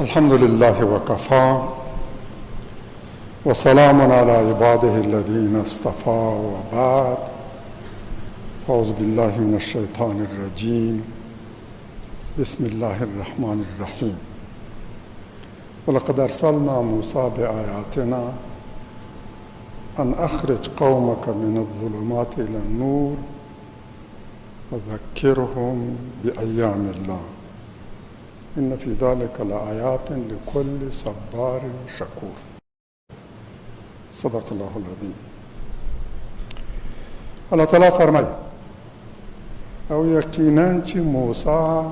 الحمد لله وكفى وسلام على عباده الذين اصطفى وبعد. أعوذ بالله من الشيطان الرجيم. بسم الله الرحمن الرحيم. ولقد أرسلنا موسى بآياتنا أن أخرج قومك من الظلمات إلى النور وذكرهم بأيام الله إن في ذلك لآيات لكل صبار شكور. صدق الله العظيم. الله تعالی فرمایي او یقینا چې موسی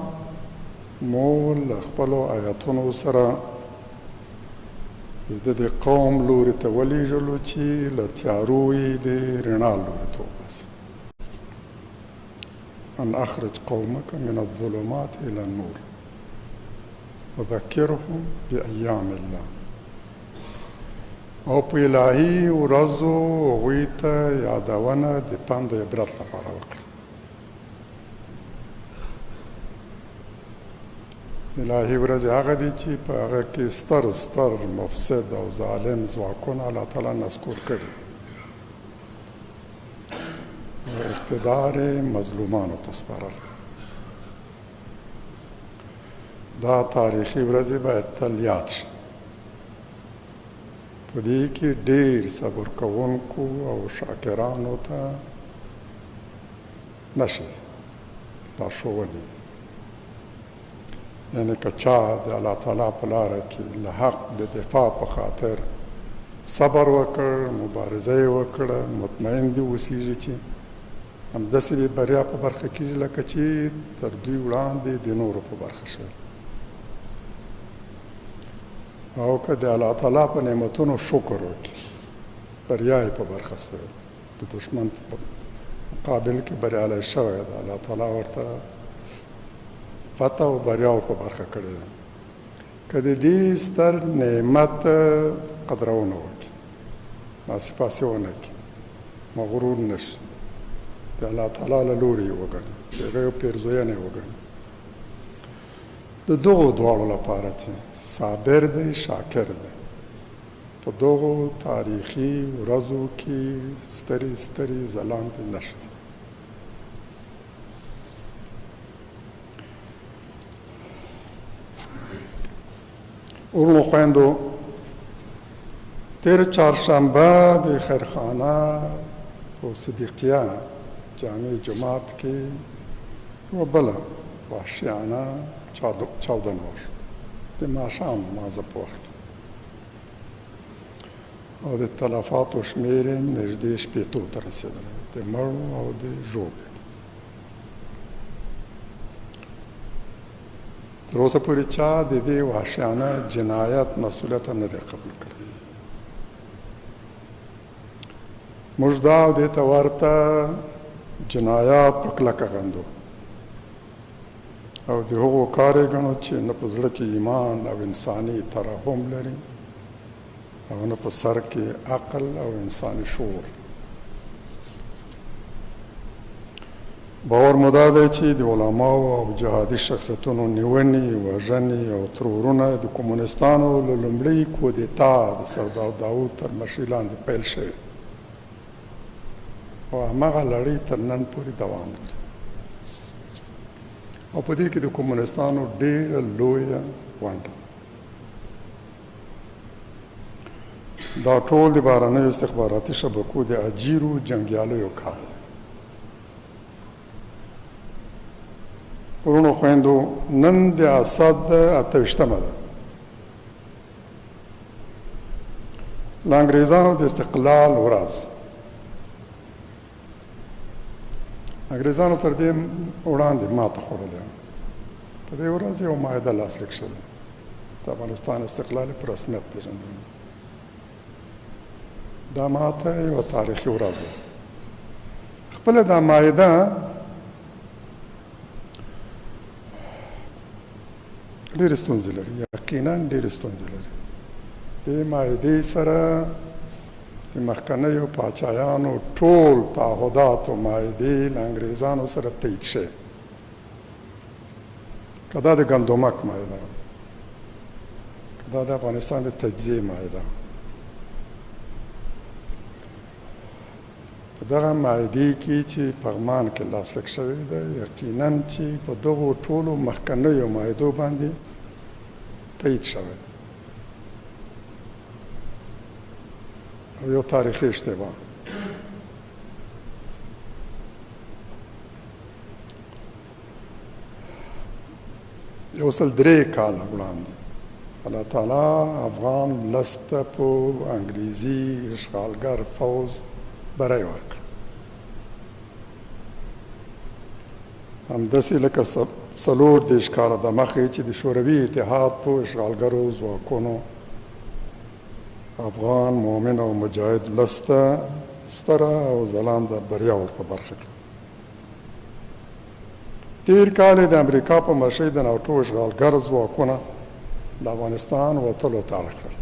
مو له خپلو آیاتونو سره د قوم لوري ته ولېږلو چې له تیارو یې د رڼا لوري ته وباسي. ان اخرج قومك من الظلمات الى النور وذكرهم بأيام الله. او په الهي ورځو هغوی ته یادونه د پند او عبرت لپاره وکړه. الهي ورځې هغه دي چې په هغه کې ستر مفسد او ظالم ځواکونه الله تعالی نسکور کړي او اقتدار مظلومانو ته سپارل. دا تاریخي ورځې باید تل یاد شي. په دې کې ډېر صبر کوونکو او شاکرانو ته نشي لارښوونې، یعنې که چا د الله تعالی په لاره کې له حق د دفاع په خاطر صبر وکړ، مبارزه یې وکړه، مطمئن دي اوسېږي چې همداسې به بریا په برخه کېږي لکه چې تر دوی وړاندې د نورو په برخه شوي. او که د الله تعالی په نعمتونو شکر وکړي، بریا یې په برخه شوې، د دشمن په مقابل کې بریالی شوی ده، الله تعالی ورته فتح او بریا په برخه کړې ده. که د دې ستر نعمت قدرونه وکړي، ناسپاسي ونه کړي، مغرور نه شي، د الله تعالی له لورې یې وګڼي، د هغه یو پیرزوینه یې وګڼي. د دغو دواړو لپاره چې صابر دی، شاکر دی، په دغو تاریخي ورځو کې سترې ځلانده نښې دي. ورونو خویندو، تېره چهارشنبه د خیرخانه په صدیقیه جامع جماعت کې یوه بله وحشیانه چاودنه وشوه د ماښام مازه په وخت کې، او د تلفاتو شمېر یې نږدې شپېتو ته رسېدلی، د مړو او د ژوبلو. تر اوسه پورې چا د دې وحشیانه جنایت مسؤلیت هم نه دی قبول کړی. موږ دا او دې ته ورته جنایات په کلکه غندو او د هغو کار یې ګڼو چې نه په زړه کې ایمان او انساني ترحم لري او نه په سر کې عقل او انساني شعور. باور مو دا دی چې د علماو او جهادي شخصیتونو نیونې، وژنې او ترورونه د کمونستانو له لومړۍ کودتا د سردار داود تر مشرۍ لاندې پیل شوي او هماغه لړۍ تر نن پورې دوام لري. او په دې کې د کمونستانو ډېره لویه ونډه ده. دا ټول د بهرنیو استخباراتي شبکو د اجیرو جنګیالیو کار دی. ورونو خویندو، نن د اسد 28مه ده. له انګریزانو د استقلال ورځ. انګریزانو تر دې وړاندې ماته خوړلې. په دې ورځ یو معاهده لاسلیک شوې، د افغانستان استقلال په رسمیت پېژندنې. دا ماته یوه تاریخي ورځ وه. خپله دا معاهده ډېرې ستونزې لري، یقینا ډېرې ستونزې لري. دې معاهدې سره د مخکنیو پاچایانو ټول تعهدات او معاهدې له انګریزانو سره تایید شوې. که دا د ګندمک معاهده دا د افغانستان د تجزیې معاهده. په دغه معاهدې کې چې پغمان کې لاسلیک شوی ده، یقیناً چې په دغو ټولو مخکنیو معاهدو باندې تایید شوی او یو تاریخي اشتباه. یو سل 3 کاله وړاندې الله تعالی افغان لسته په انګریزي اشغالګر فوز بری ورکړ. همداسې لکه 40 کاله د مخکې چې د شوروي اتحاد په اشغالګرو ځواکونو افغان مؤمن او مجاهد لسته ستره او ځلانده بریا ور په برخه کړه. تیر کال د امریکا په مشرۍ د ناټو اشغالګر ځواکونه د افغانستان وتلو ته اړ کړل.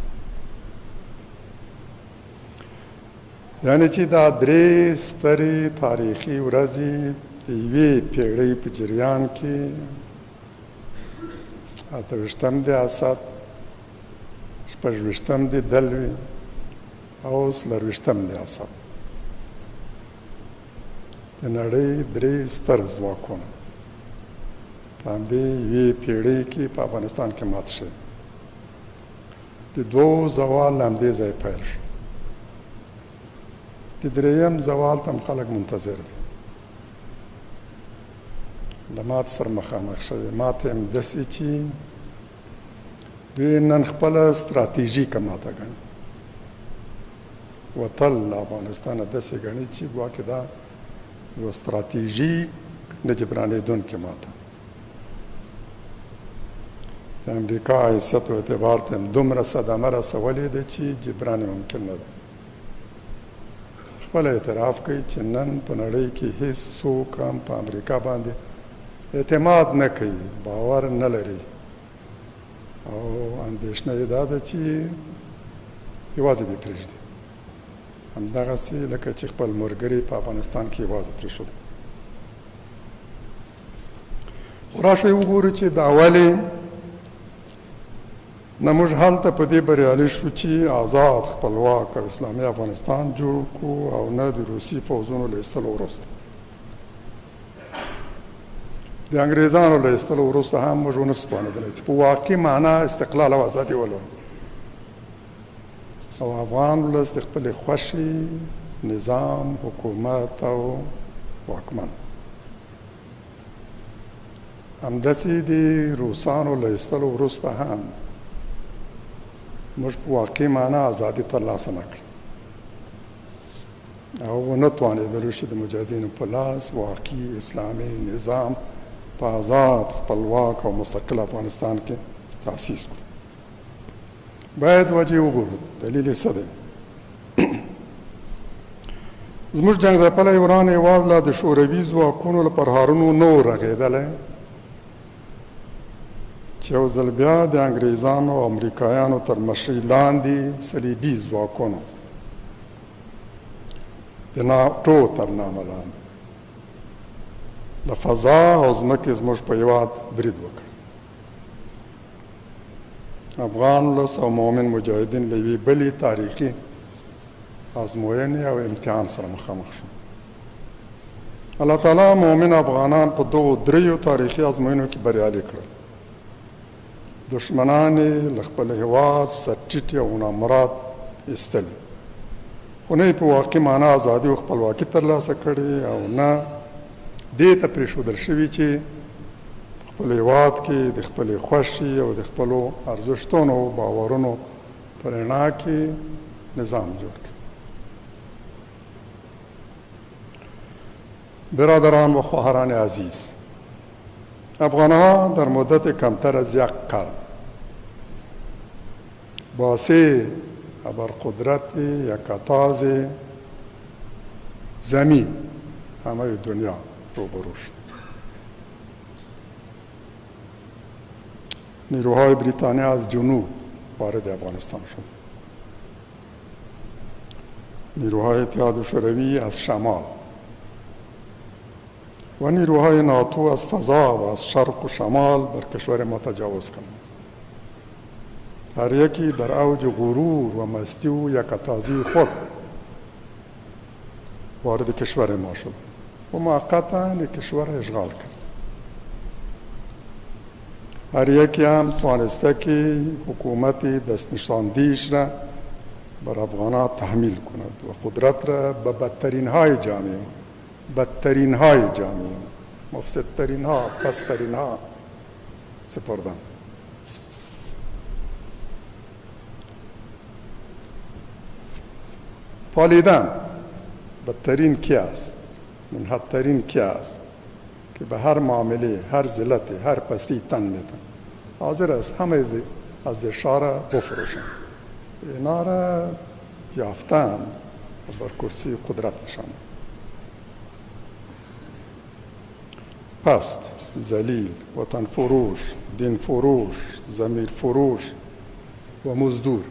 یعنې چې دا 3 سترې تاریخي ورځې د یوې پېړۍ په جریان کې 28 د اسد، 26 د دلوي او 24 د اسد د نړۍ 3 ستر ځواکونه په همدې یوې پېړۍ کې په افغانستان کې مات شوي. د 2 زوال له همدې ځای پیل شو. د 3یم زوال ته هم خلک منتظر دي. له مات سره مخامخ شوي. ماته هم داسې چې دوی نن خپله ستراتیژیکه ماته ګڼي. وتل له افغانستانه داسې ګڼي چې ګواکې دا یوه ستراتیژیک نه جبرانېدونکې ماته. د امریکا حیثیت او اعتبار ته هم دومره صدمه رسولې ده چې جبران ممکن نه ده. خپل اعتراف کوي چې نن په نړۍ کې هیڅ څوک هم په امریکا باندې اعتماد نه کوي، باور نه لري او اندېښنه یې دا ده چې یوازې به پرېږدي، همدغسې لکه چې خپل ملګري په افغانستان کې یوازې پرېښود. خو راشئ وګورو چې دا ولې نه موږ هلته په دې بریالي شو چې آزاد خپلواک او اسلامي افغانستان جوړ کړو او نه د روسي فوځونو له ایستلو وروسته. د انګریزانو له ایستلو وروسته هم موږ ونه ستوانېدلی چې په واقعي معنا استقلال او ازادي ولرو او افغان ولس د خپلې خوښې نظام، حکومت او واکمن همداسې د روسانو له ایستلو وروسته هم موږ په واقعي معنا ازادي ترلاسه نه کړه او ونه توانېدلو چې د مجاهدینو په لاس واقعي اسلامي نظام په آزاد خپلواک او مستقل افغانستان کې تاسیس کړو. باید وجې وګورو دلیل یې څه دی. زموږ جنګ ځپلی وران هېواد لا د شوروي ځواکونو له پرهارونو نه و رغېدلی چې یو ځل بیا د انګریزانو او امریکایانو تر مشرۍ لاندې صلیبي ځواکونو د ناټو تر نامه لاندې له فضا او ځمکې زموږ په هېواد برید وکړ. افغان ولس او مؤمن مجاهدین له یوې بلې تاریخي ازموینې او امتحان سره مخامخ شو. الله تعالی مؤمن افغانان په دغو 3 تاریخي ازموینو کې بریالي کړل. دشمنان له خپل هېواد سرټیټې او نامراد ایستلي، خو نه یې په واقعي معنا ازادي او خپلواکي ترلاسه کړې او نه دې ته پرېښودل شوي چې خپل هېواد کې د خپلې خوښې او د خپلو ارزښتونو او باورونو په رڼا کې نظام جوړ کړي. برادران و خواهران عزیز، افغانها در مدت کمتر از 1 قرن با 3 ابرقدرت یکتاز زمین همه دنیا روبرو شد. نیروهای بریتانیا از جنوب وارد افغانستان شد. نیروهای اتحاد شوروی از شمال و نیروهای ناتو از فضا و از شرق و شمال بر کشور ما تجاوز کردند. هر یکی در اوج غرور و مستی و یکتازی خود وارد کشور ما شد و موقتا کشور اشغال کرد. هر یکی هم توانسته که حکومت دستنشاندهیش را بر افغانها تحمیل کند و قدرت را به بدترین های جامعه مفسدترین ها پسترین ها سپردن. پالیدن بدترین کی است، منحدترین کی است که به هر معامله، هر ذلت، هر پستی تن میدن، حاضر است همه از اشاره بفروشن. اینا را یافتن و بر کرسی قدرت نشاندن. پست، ذلیل، وطن فروش، دین فروش، ضمیر فروش و مزدور.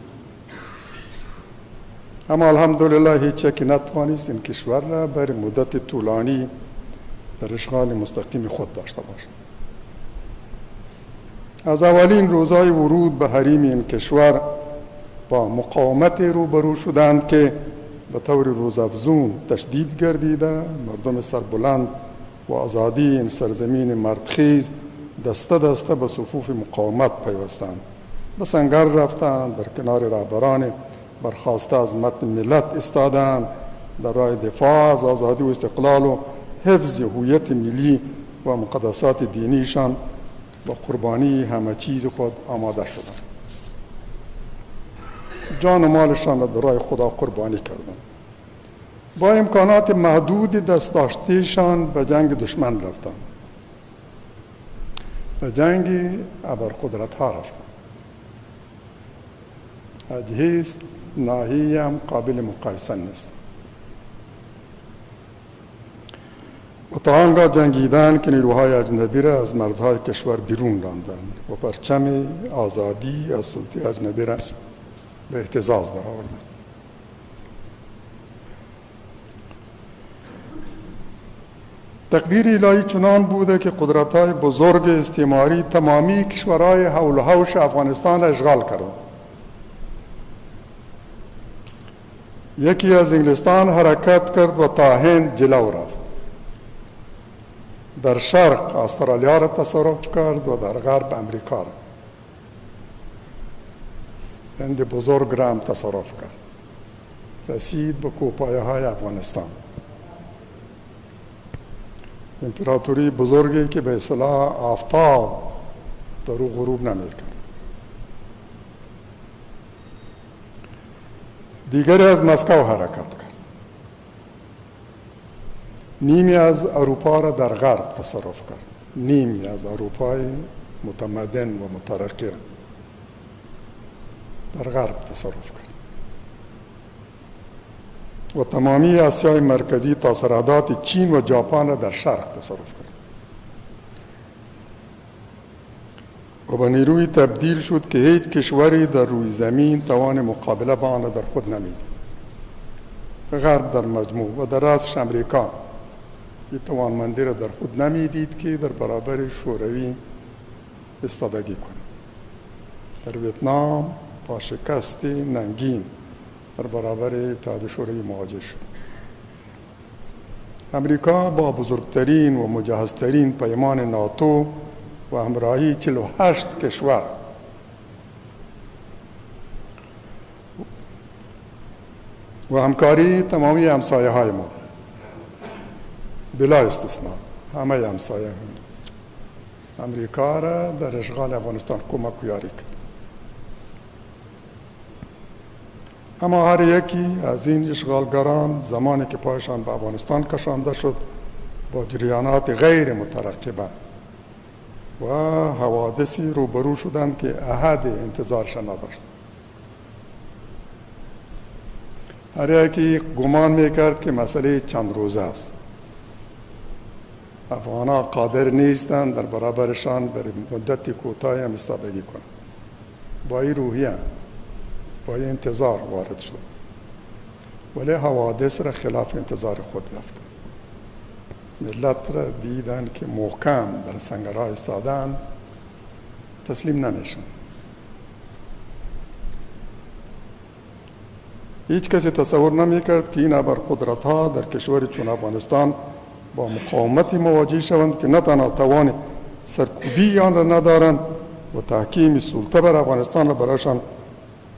اما الحمدلله هیچ یکی نتوانست این کشور را بر مدت طولانی در اشغال مستقیم خود داشته باشد. از اولین روزهای ورود به حریم این کشور با مقاومت روبرو شدند که به طور روزافزون تشدید گردیده. مردم سربلند و آزادی این سرزمین مردخیز دسته دسته به صفوف مقاومت پیوستند. به سنگر رفتند، در کنار رهبران برخواسته از متن ملت ایستادند، در راه دفاع از آزادی و استقلال و حفظ هویت ملی و مقدسات دینیشان با قربانی همه چیز خود آماده شدند. جان و مالشان را در راه خدا قربانی کردند. با امکانات محدود دست داشتهشان به جنگ دشمن رفتند، به جنگ ابرقدرت ها رفتند. از هیچ ناحیه هم قابل مقایسه نیست. و تا آنگاه جنگیدند که نیروهای اجنبی را از مرزهای کشور بیرون راندند و پرچم آزادی از سلطه اجنبی را به اهتزاز درآوردند. تقدیر الهی چنان بوده که قدرت‌های بزرگ استعماری تمامی کشورهای حول و حوش افغانستان را اشغال کردند. یکی از انگلستان حرکت کرد و تا هند جلو رفت. در شرق استرالیا را تصرف کرد و در غرب امریکا را. هند بزرگ را هم تصرف کرد. رسید به کوهپایه های افغانستان. امپراتوری بزرگی که به اصطلاح آفتاب در او غروب نمی‌کرد. دیگری از مسکو حرکت کرد. نیمی از اروپا را در غرب تصرف کرد. نیمی از اروپای متمدن و مترقی را در غرب تصرف کرد. و تمامی آسیای مرکزی تا سرحدات چین و ژاپن را در شرق تصرف کرد. و به نیروی تبدیل شد که هیچ کشوری در روی زمین توان مقابله با آن را در خود نمی‌دید. غرب در مجموع و در رأسش امریکا این توانمندی را در خود نمی‌دید که در برابر شوروی ایستادگی کند. در ویتنام با شکست ننگین در برابر اتحاد شوروی مواجه شد. امریکا با بزرگترین و مجهزترین پیمان ناتو و همراهی 48 کشور و همکاری تمامی همسایه های ما بلا استثناء همه همسایه امریکا را در اشغال افغانستان کمک و یاری کرد. اما هر یکی از این اشغالگران زمانی که پایشان به افغانستان کشانده شد با جریانات غیر مترقبه و حوادثی روبرو شدند که احد انتظارشان نداشت. هر یکی گمان میکرد که مسئله چند روزه است. افغان‌ها قادر نیستند در برابرشان بر مدت کوتاهی هم ایستادگی کنند. با این روحیه با این انتظار وارد شد، ولی حوادث را خلاف انتظار خود یافت. ملت را دیدن که محکم در سنگرها ایستادن، تسلیم نمیشن. هیچ کسی تصور نمی‌کرد که این ابرقدرت‌ها در کشور چون افغانستان با مقاومتی مواجه شوند که نه تنها توان سرکوبی آن را ندارند و تحکیم سلطه بر افغانستان را برایشان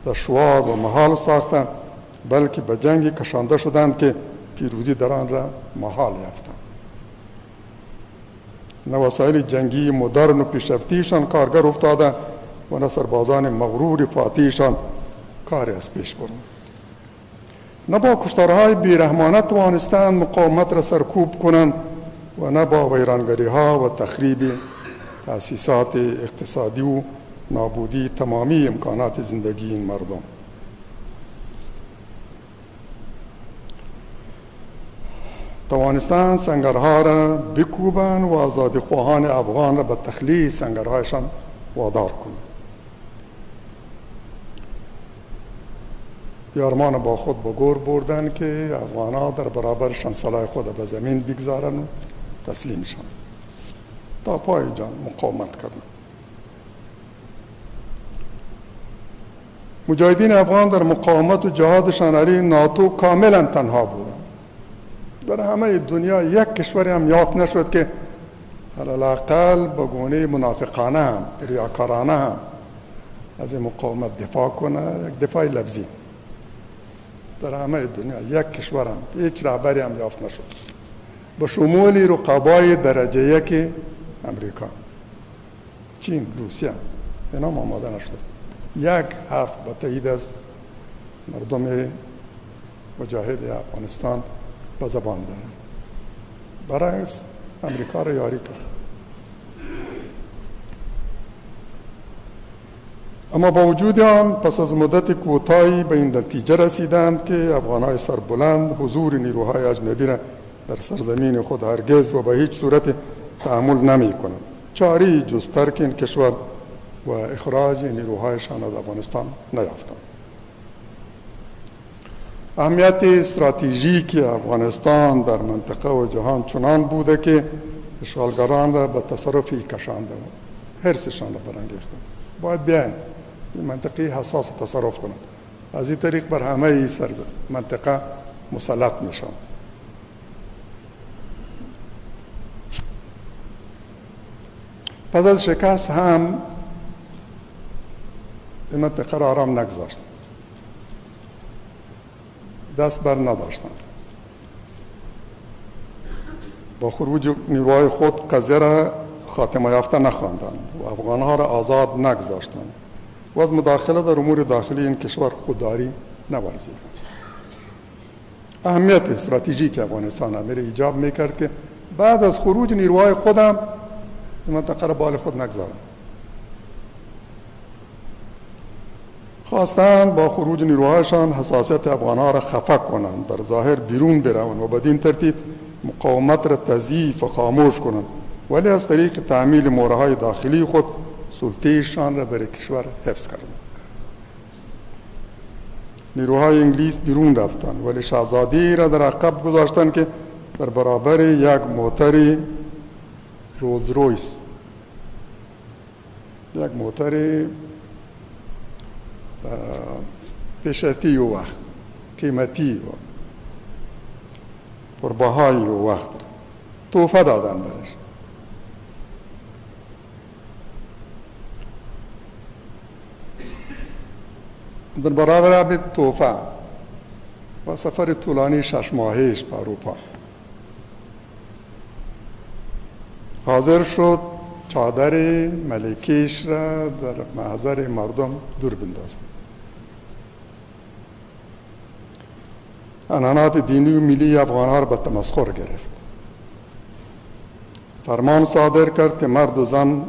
دشوار و محال ساختند، بلکه به جنگی کشانده شدند که پیروزی در آن را محال یافتند. نه وسایل جنگی مدرن و پیشرفتیشان کارگر افتاده و نه سربازان مغرور فاتحشان کاری از پیش بردند. نه با کشتارهای بیرحمانه توانستند مقاومت را سرکوب کنند و نه با ویرانگری‌ها و تخریب تأسیسات اقتصادی و نابودی تمامی امکانات زندگی این مردم. توانستند سنگرها را بکوبند و آزادیخواهان افغان را به تخلیص سنگرهایشان وادار کنند. یارمان با خود به گور بردند که افغانها در برابر شانسالای خود به زمین بگذارند و تسلیم شوند. تا پای جان مقاومت کردند. مجاهدین افغان در مقاومت و جهادشان علیه ناتو کاملا تنها بودند. در همه دنیا یک کشوری هم یافت نشد که علاقل به گونه منافقانه هم ریاکارانه هم از این مقاومت دفاع کنه، یک دفاع لفظی. در همه دنیا یک کشور هم هیچ رهبری هم یافت نشد به شمول رقبای درجه یک امریکا، چین، روسیه، اینا آماده نشد یک حرف به تایید از مردم مجاهد افغانستان به زبان بیارند. برعکس امریکا را یاری کرد. اما با وجود آن پس از مدت کوتاهی به این نتیجه رسیدند که افغانهای سربلند حضور نیروهای اجنبی را در سرزمین خود هرگز و به هیچ صورت تحمل نمی کنند. چاری جز ترک این کشور و اخراج نیروهایشان از افغانستان نیافتند. اهمیت استراتژیک افغانستان در منطقه و جهان چنان بوده که اشغالگران را به تصرفی کشانده و حرصشان را برانگیخته. باید بیاین این منطقه حساس تصرف کنند. از این طریق بر همه این منطقه مسلط میشن. پس از شکست هم این منطقه را آرام نگذاشتند، دست بر نداشتند. با خروج نیروهای خود قضیه را خاتمه یافته نخواندند و افغانها را آزاد نگذاشتند و از مداخله در امور داخلی این کشور خودداری نورزیدند. اهمیت استراتژیک افغانستان امیر ایجاب میکرد که بعد از خروج نیروهای خودم این منطقه را بال خود نگذارند. خواستند با خروج نیروهایشان حساسیت افغانها را خفه کنند، در ظاهر بیرون بروند و بدین ترتیب مقاومت را تضعیف و خاموش کنند، ولی از طریق تعمیل مورهای داخلی خود سلطه‌شان را بر کشور حفظ کردند. نیروهای انگلیس بیرون رفتند ولی شاهزادی را در عقب گذاشتند که در برابر یک موتر رولز رویس، یک موتر پیشتی و وقت قیمتی و پربهای و وقت تحفه دادن برش. در برابر تحفه و سفر طولانی 6 ماهه‌اش به اروپا حاضر شد چادر ملکیش را در محضر مردم دور بندازد. عنعنات دینی و ملی افغانها را به تمسخر گرفت. فرمان صادر کرد که مرد و زن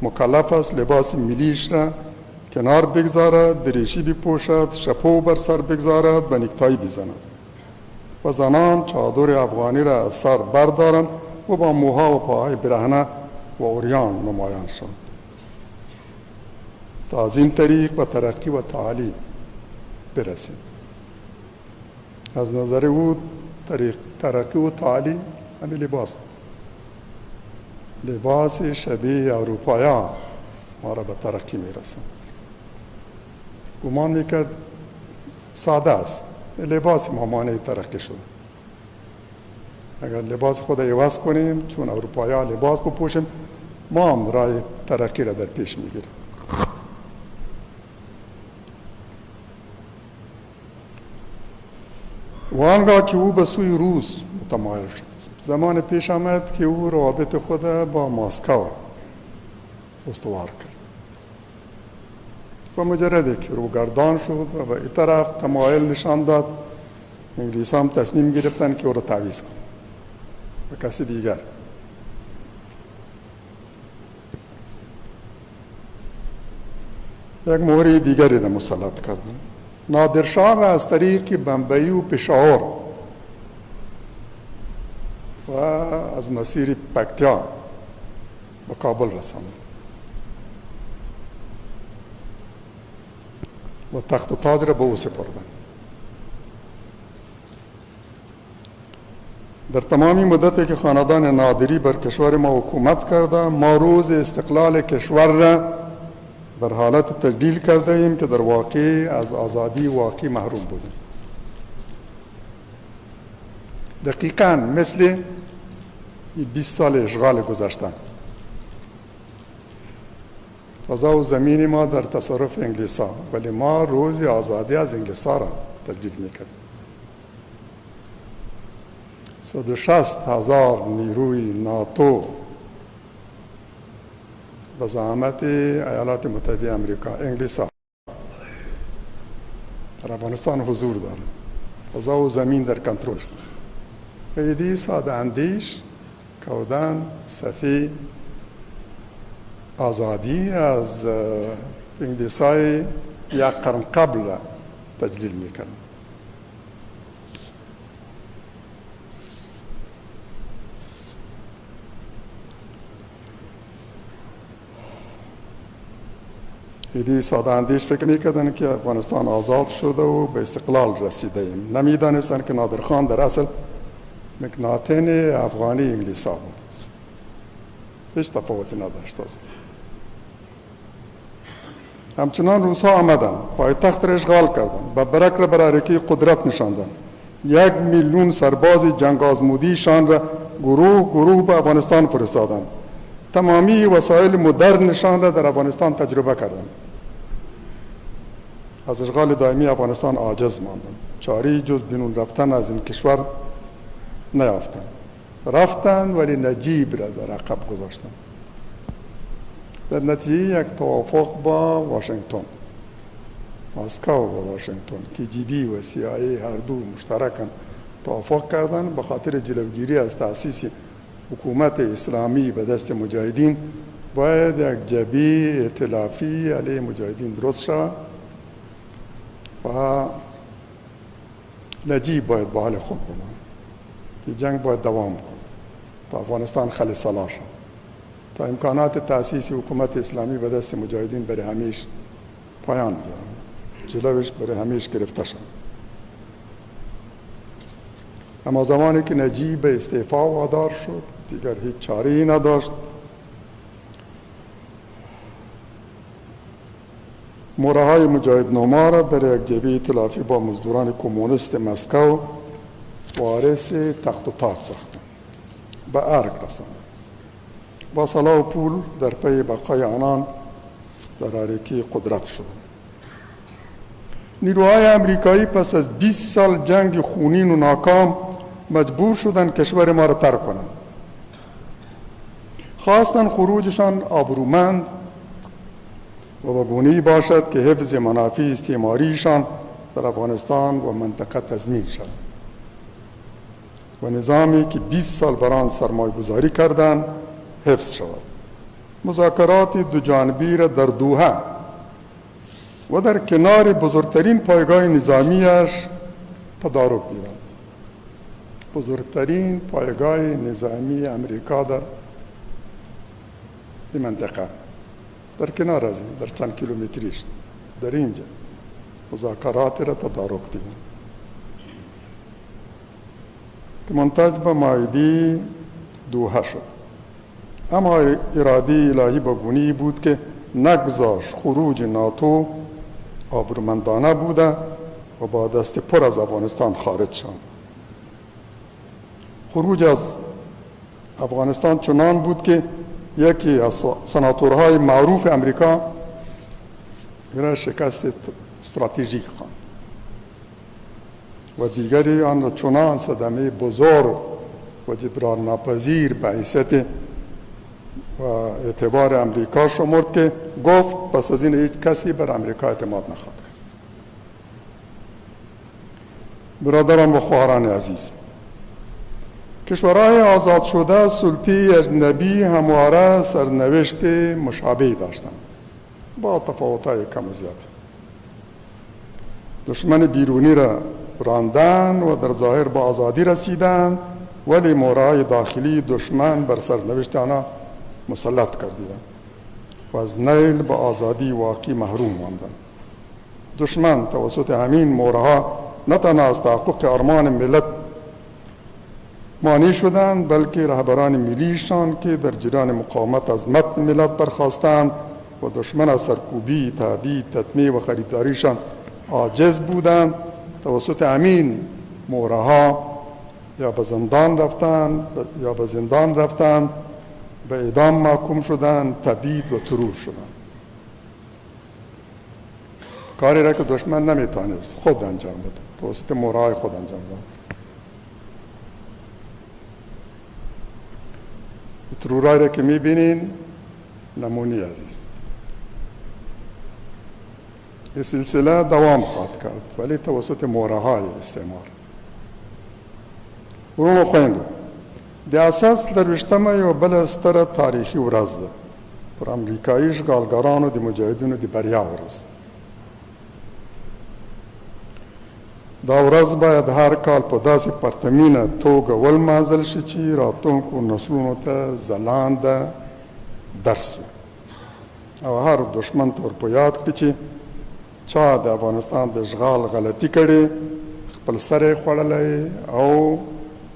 مکلف است لباس ملیش را کنار بگذارد، دریشی بپوشد، شپو بر سر بگذارد، به نیکتایی بزند و زنان چادر افغانی را از سر بردارند و با موها و پاهای برهنه و عریان نمایان شد تا از این طریق به ترقی و تعالی برسید. از نظر او ترقی و تعالی همین لباس بود. لباس شبیه اروپایان ما را به ترقی میرسند. گمان میکرد ساده است لباس ما مانع ترقی شده. اگر لباس خود عوض کنیم، چون اروپایی‌ها لباس بپوشیم، ما هم راه ترقی را در پیش میگیریم. و آنگاه که او به سوی روس متمایل شد، زمان پیش آمد که او روابط خود با مسکو استوار کرد و مجردی که روگردان شد و به این طرف تمایل نشان داد، انگلیس هم تصمیم گرفتن که او را تعویض کنند به کسی دیگر. یک مهره دیگری را مسلط کردن. نادرشاه را از طریق بمبئی و پشاور و از مسیر پکتیا به کابل رساند و تخت و تاج را به او سپردند. در تمامی مدتی که خاندان نادری بر کشور ما حکومت کرده، ما روز استقلال کشور را در حالت تجلیل کرده ایم که در واقع از آزادی واقعی محروم بودیم. دقیقاً مثل 20 سال اشغال گذشته، فضا و زمین ما در تصرف انگلیس‌ها، ولی ما روز آزادی از انگلیس‌ها را تجلیل می‌کردیم. 160,000 نیروی ناتو به زعامت ایالات متحده آمریکا، انگلیس‌ها در افغانستان حضور دارد. فضا و زمین در کنترل. ایدی ساده اندیش کودن صفی آزادی از انگلیس‌های یک قرن قبل را تجلیل می‌کردند. ایدی ساده اندیش فکر می‌کردند که افغانستان آزاد شده و به استقلال رسیده ایم. نمی‌دانستند که نادرخان در اصل مکناتن افغانی انگلیس‌ها بود. هیچ تفاوتی نداشت. همچنان روس‌ها آمدند، پایتخت را اشغال کردند، به برک را بر حرکه قدرت نشاندند. 1,000,000 سرباز جنگ آزمودیشان را گروه گروه به افغانستان فرستادند. تمامی وسایل مدرنشان را در افغانستان تجربه کردند. از اشغال دائمی افغانستان عاجز ماندند. چاری جز بیرون رفتن از این کشور نیافتند. رفتند ولی نجیب را در عقب گذاشتند. در نتیجه یک توافق با واشنگتن، مسکو و واشنگتن، KGB و CIA هر دو مشترکاً توافق کردند به خاطر جلوگیری از تأسیس حکومت اسلامی به دست مجاهدین باید یک جبهه ائتلافی علیه مجاهدین درست شود و نجیب باید به حال خود بماند. این جنگ باید دوام کند تا افغانستان خالص صلاح شود، تا امکانات تأسیس حکومت اسلامی به دست مجاهدین برای همیشه پایان بیابد، جلوش برای همیشه گرفته شد. اما زمانی که نجیب به استعفا وادار شد، دیگر هیچ چاره‌ای نداشت. مورهای مجاهد نما را در یک جبهه ائتلافی با مزدوران کمونیست مسکو وارث تخت و تاج ساختند، به ارگ رساندند. با سلاح و پول در پی بقای آنان در حرکه قدرت شدند. نیروهای امریکایی پس از 20 سال جنگ خونین و ناکام مجبور شدند کشور ما را ترک کنند. خواستند خروجشان آبرومند و به گونه‌ای باشد که حفظ منافع استعماریشان در افغانستان و منطقه تضمین شود و نظامی که 20 سال بر آن سرمایه گذاری کردند حفظ شود. مذاکرات دو جانبی را در دوحه و در کنار بزرگترین پایگاه نظامیش تدارک دیدند. بزرگترین پایگاه نظامی امریکا در این منطقه، در کنار از این، در چند کیلومتریش، در اینجا مذاکرات را تدارک دیدند که منتج به معاهده دوحه شد. اما اراده الهی به گونه‌ای بود که نگذاشت خروج ناتو آبرومندانه بوده و با دست پر از افغانستان خارج شوند. خروج از افغانستان چنان بود که یکی از سناتورهای معروف امریکا را شکست استراتژیک خواند و دیگری آن را چنان صدمه بزرگ و جبران ناپذیر به حیثیت و اعتبار امریکا شمرد که گفت پس از این هیچ کسی بر امریکا اعتماد نخواهد کرد. برادران و خواهران عزیز، کشورهای آزاد شده سلطه اجنبی همواره سرنوشت مشابهی داشتند با تفاوت‌های کم و زیاد. دشمن بیرونی را راندن و در ظاهر به آزادی رسیدند، ولی مورهای داخلی دشمن بر سرنوشت آنها مسلط کردیدند و از نیل به آزادی واقعی محروم ماندند. دشمن توسط همین مورها نه تنها از تحقق ارمان ملت مانع شدند، بلکه رهبران ملیشان که در جریان مقاومت از متن ملت برخاستند و دشمن از سرکوبی، تهدید، تطمیع و خریداریشان عاجز بودند، توسط همین مورها یا به زندان رفتند، به اعدام محکوم شدند، تبعید و ترور شدند. کاری را که دشمن نمیتانست خود انجام بده، توسط مورهای خود انجام داد. ترورایی را که میبینین نمونی عزیز، این سلسله دوام خواهد کرد، ولی توسط مورهای استعمار. ورونو خویندو، د اساس درویشتمه یو بله ستره تاریخي ورځ ده، پر امریکایي اشغالګرانو د مجاهدینو د بریا ورځ. دا ورځ باید هر کال په داسې پرتمینه توګه ولمانځل شي چې راتلونکو نسلونو ته ځلانده درس او هر دشمن ته ور په یاد کړي چې چا د افغانستان د اشغال غلطي کړې، خپل سر یې خوړلی او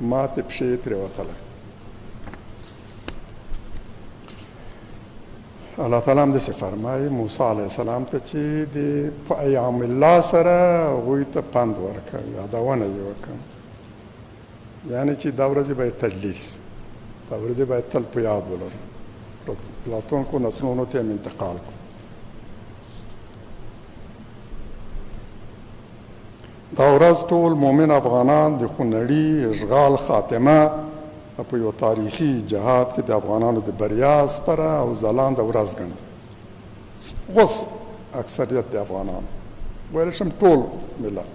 ماتې پښې یې ترې وتلی. الله تعالی هم داسې فرمایي موسی علیه السلام ته چې د په ایام الله سره هغوی ته پند ورکړه، یادونه یې وکړه، یعنې چې دا ورځې باید تجلیل شي، دا ورځې باید تل په یاد ولرو، راتلونکو نسلونو ته یې انتقال کړو. دا ورځ ټول مومن افغانان د خونړي اشغال خاتمه په یو تاریخي جهاد کې د افغانانو د بریا ستره او ځلانده ورځ ګڼي. اوس اکثریت د افغانانو ویلی شم ټول ملت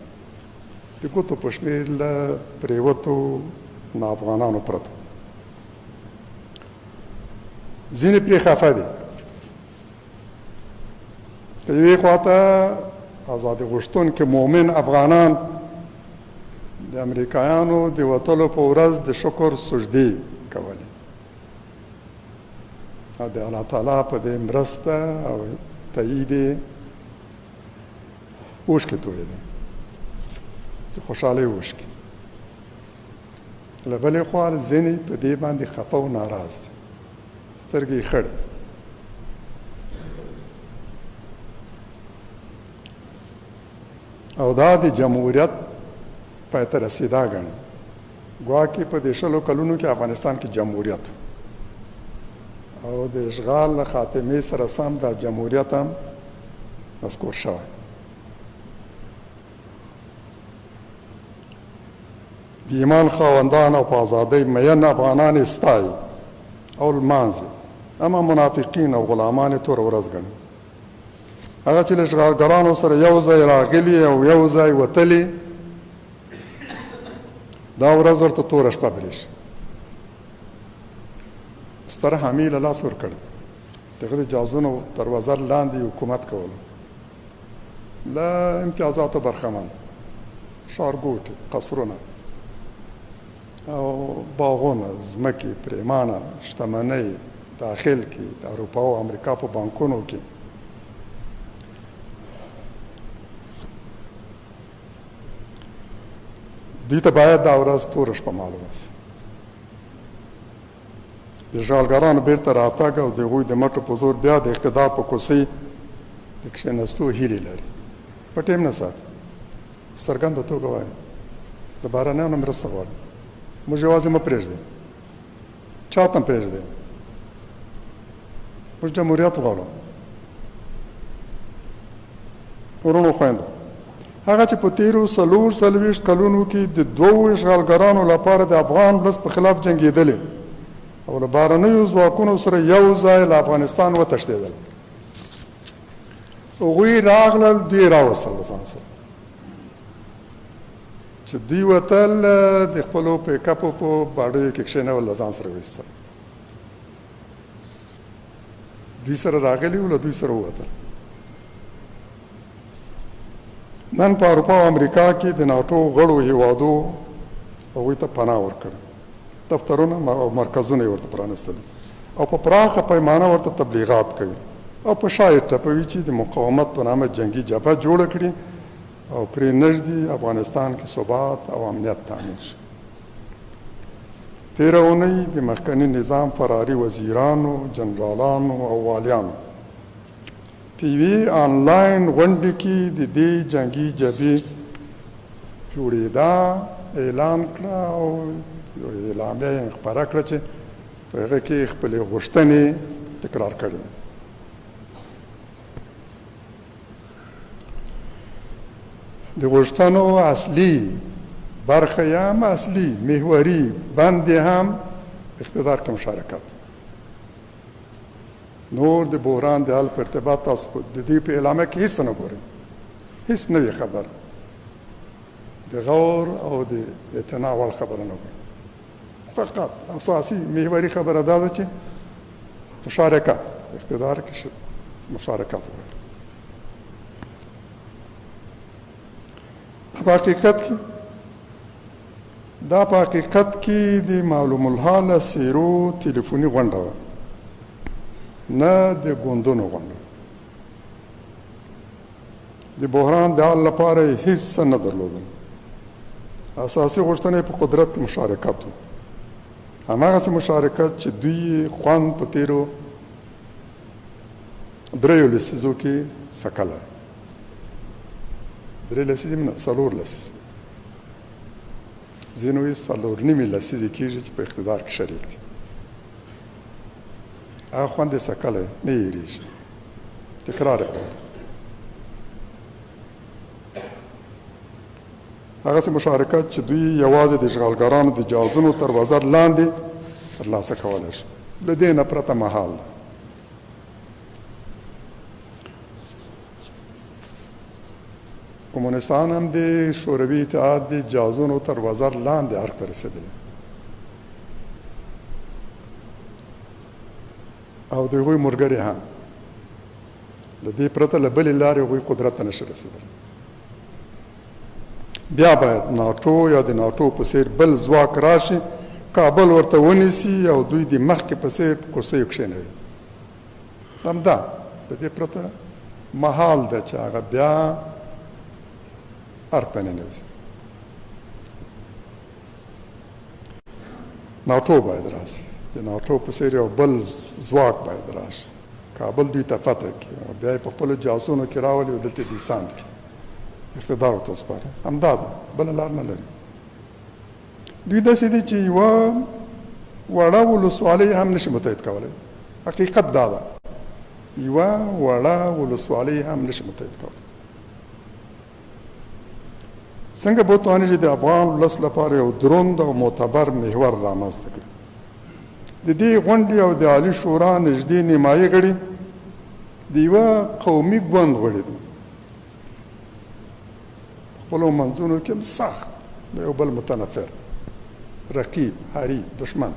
د ګوتو په شمېر له پرېوتو ناافغانانو پرته ځینې پرې خفه دي. د یوې خواته آزادي غوښتونکي مومن افغانان د امریکایانو د وتلو په ورځ د شکر سجدې کولې او د الله تعالی په دې مرسته او تایید یې اوښکې تویېدې، د خوشحالۍ اوښکې. له بلې خوا ځینې په دې باندې خفه او ناراض دي، سترګې یې خړې. او دا د جمهوریت پای ته رسیدا ګڼي، ګواکې په دې 100 کلونو کې افغانستان کې جمهوریت او د اشغال له خاتمې سره سم دا جمهوریت هم نسکور شوی. د ایمان خاوندان او په ازادۍ مین افغانان یې ستایي او لمانځي، اما منافقین او غلامان یې توره ورځ ګڼي. هغه چې له اشغالګرانو سره یو ځای راغلي او یو ځای وتلي، دا ورځ ورته توره شپه برېښي. ستر حامی له لاس ورکړی، دغه د جازونو تر وزر لاندې حکومت کولو، له امتیازاتو برخمن، ښارګوټي، قصرونه او باغونه، ځمکې، پرېمانه شتمنۍ داخل کې د اروپا او امریکا په بانکونو کې. دوی ته باید دا ورځ توره شپه معلومه شي. د اشغالګرانو بیرته راتګ او د هغوی د مټو په زور بیا د اقتدار په کوسۍ د کښېنستو هیلې لري، پټ یې نه ساتي. څرګنده توګه وایي د بهرنیانو مرسته غواړي. موږ یوازې مه پرېږدئ، چا ته هم پرېږدئ. موږ جمهوریت غواړو. ورونو خویندو، هغه چې په تېرو 40 کلونو کې د 2 اشغالګرانو لپاره د افغان ولس په خلاف جنګېدلې او له بهرنیو ځواکونو سره یو ځای له افغانستان وتښتېدل، هغوی راغلل، دوی راوستل له ځان سره، چې دوی وتل د خپلو پیکپو په باډیو کې کښېنول، له ځان سره ویستل. دوی سره راغلي وو، له دوی سره ووتل. نن په اروپا او امریکا کې د ناټو غړو هیوادو هغوی ته پناه ورکړه، دفترونه او مرکزونه یې ورته پرانستلي او په پراخه پیمانه ورته تبلیغات کوي او په شا یې ټپوي چې د مقاومت په نامه جنګي جبهه جوړه کړي او پرې نږدې افغانستان کې ثبات او امنیت تامین شي. تېره اونۍ د مخکني نظام فراري وزیرانو، جنرالانو او والیانو په یوې آنلاین غونډې کې د دې جنګي جبهې جوړېدا اعلان کړه او یو اعلامیه یې خپره کړه چې په هغه کې خپلې غوښتنې تکرار کړې. د غوښتنو اصلي برخه یا هم اصلي محوري بند هم اقتدار کې مشارکت. نور د بحران د حل په ارتباط تاسو د دې په اعلامیه کې هېڅ نه ګورئ، هېڅ نوې خبر، د غور او د اعتنا وړ خبره نه ګورئ. فقط اساسي محوري خبره دا ده چې مشارکت، اقتدار کې مشارکت وکړي. په حقیقت کې د معلوم الحال سیرو تلیفوني غونډه وه، نه د ګوندونو غونډه. د بحران د حل لپاره یې هېڅ څه نه درلودل. اساسي غوښتنه په قدرت کې مشارکت و، هماغسې مشارکت چې دوی خوند په تېرو 3 لسیزو کې څکلی. 3 لسیزې نه 4 لسیزې، ځینو یې 4.5 لسیزې کېږي چې په اقتدار کې شریک دي. هغه خوند یې څکلی، نه هېرېږي، تکرار یې غواړي. هغسې مشارکت چې دوی یوازې د اشغالګرانو د جهازونو تر وزر لاندې ترلاسه کولی شي، له دې نه پرته محال ده. کمونستان هم د شوروي اتحاد د جهازونو تر وزر لاندې ارګ ته رسېدلي او د هغوی ملګري هم له دې پرته له بلې لارې هغوی قدرت ته نشي رسېدلی. بیا باید ناټو یا د ناټو په څېر بل ځواک راشي، کابل ورته ونیسي او دوی د مخکې په څېر په کرسیو کښېنوي. همدا له دې پرته محال ده چې هغه بیا ارګ ته ننوځي. ناټو باید راشي، د ناټو په څېر یو بل ځواک باید راشي، کابل دوی ته فتح کړي او بیا یې په خپلو جاسونو کې راولي او دلته دیسانت کړي، اقتدار ورته وسپاري. همدا ده، بله لار نه لري. دوی داسې دي چې یوه وړه ولسوالۍ هم نشي متحد کولی. حقیقت دا ده، یوه وړه ولسوالۍ هم نشي متحد کولی. څنګه به تواني چې د افغان ولس لپاره یو دروند او معتبر محور رامنځته کړي. د دې غونډې او د عالي شورا نږدې نیمایي غړي د یوه قومي ګوند غړي دي. په خپلو منځونو کې هم سخت د یو بل متنفر، رقیب، حریف، دشمن.